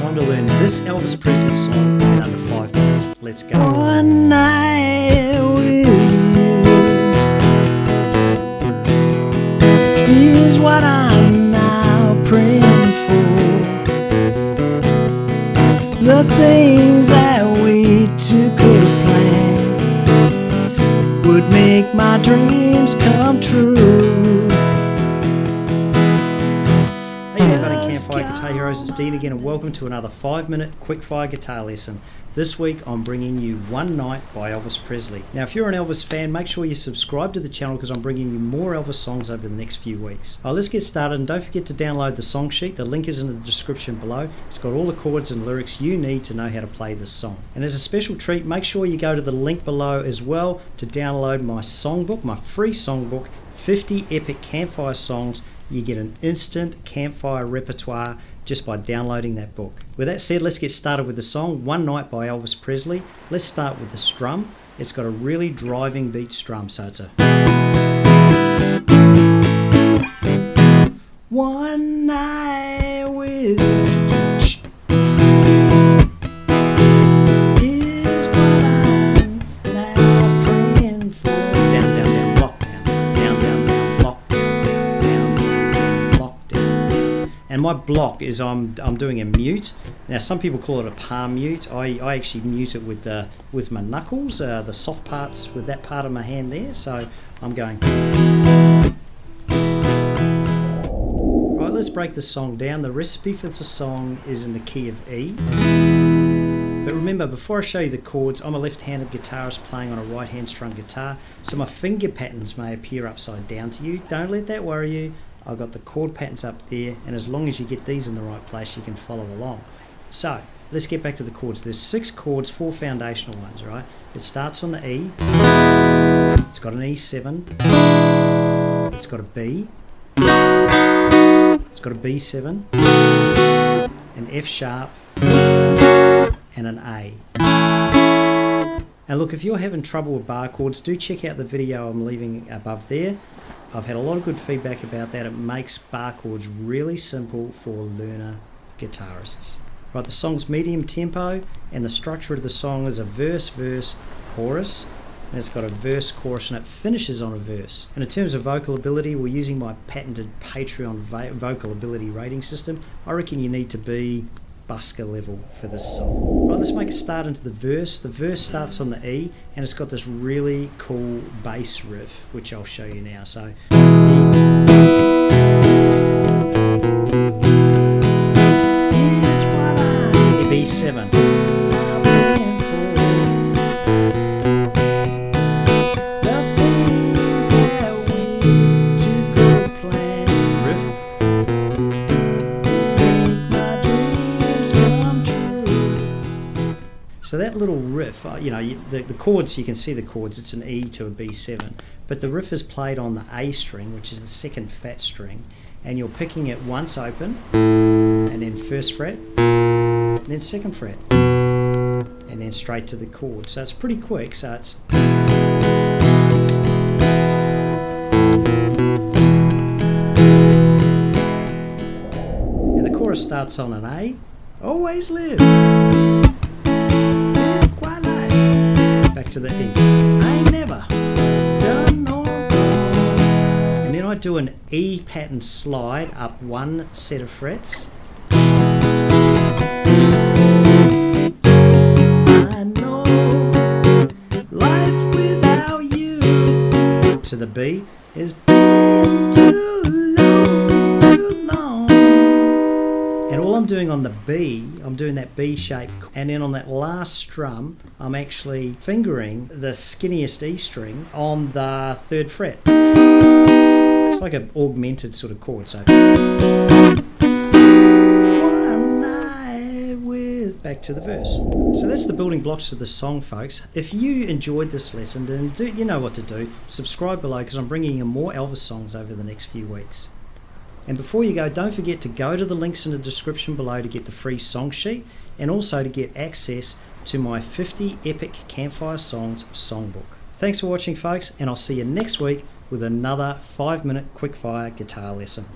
time to learn this Elvis Presley song in under 5 minutes. Let's go. One night with you is what I'm now praying for. The things that we two could plan would make my dreams come true. Hey everybody, Campfire Guitar Heroes, it's Dene again, and welcome to another 5-minute quickfire guitar lesson. This week I'm bringing you One Night by Elvis Presley. Now if you're an Elvis fan, make sure you subscribe to the channel because I'm bringing you more Elvis songs over the next few weeks. Let's get started, and don't forget to download the song sheet. The link is in the description below. It's got all the chords and lyrics you need to know how to play this song. And as a special treat, make sure you go to the link below as well to download my songbook, my free songbook, 50 epic campfire songs. You get an instant campfire repertoire just by downloading that book. With that said, let's get started with the song One Night by Elvis Presley. Let's start with the strum. It's got a really driving beat strum, so it's a one night with you. And my block is I'm doing a mute. Now some people call it a palm mute. I actually mute it with my knuckles, the soft parts with that part of my hand there. So I'm going. Right, let's break the song down. The recipe for the song is in the key of E. But remember, before I show you the chords, I'm a left-handed guitarist playing on a right-hand strung guitar, so my finger patterns may appear upside down to you. Don't let that worry you. I've got the chord patterns up there, and as long as you get these in the right place, you can follow along. So let's get back to the chords. There's 6 chords, 4 foundational ones, right? It starts on the E, it's got an E7, it's got a B, it's got a B7, an F sharp, and an A. And look, if you're having trouble with bar chords, do check out the video I'm leaving above there. I've had a lot of good feedback about that. It makes bar chords really simple for learner guitarists. Right, the song's medium tempo, and the structure of the song is a verse, verse, chorus, and it's got a verse, chorus, and it finishes on a verse. And in terms of vocal ability, we're using my patented Patreon vocal ability rating system. I reckon you need to be busker level for this song. Right, let's make a start into the verse. The verse starts on the E, and it's got this really cool bass riff, which I'll show you now. So B7. So that little riff, the chords, you can see the chords, it's an E to a B7, but the riff is played on the A string, which is the second fat string, and you're picking it once open, and then first fret, and then second fret, and then straight to the chord. So it's pretty quick, so it's... And the chorus starts on an A, always live. Back to the E. I ain't never done no wrong. And then I do an E pattern slide up one set of frets. I know life without you. To the B is been too long. And all I'm doing on the B, I'm doing that B shape, and then on that last strum, I'm actually fingering the skinniest E string on the 3rd fret. It's like an augmented sort of chord. So one night with, back to the verse. So that's the building blocks of the song, folks. If you enjoyed this lesson, then you know what to do. Subscribe below because I'm bringing you more Elvis songs over the next few weeks. And before you go, don't forget to go to the links in the description below to get the free song sheet, and also to get access to my 50 epic campfire songs songbook. Thanks for watching, folks, and I'll see you next week with another 5-minute quickfire guitar lesson.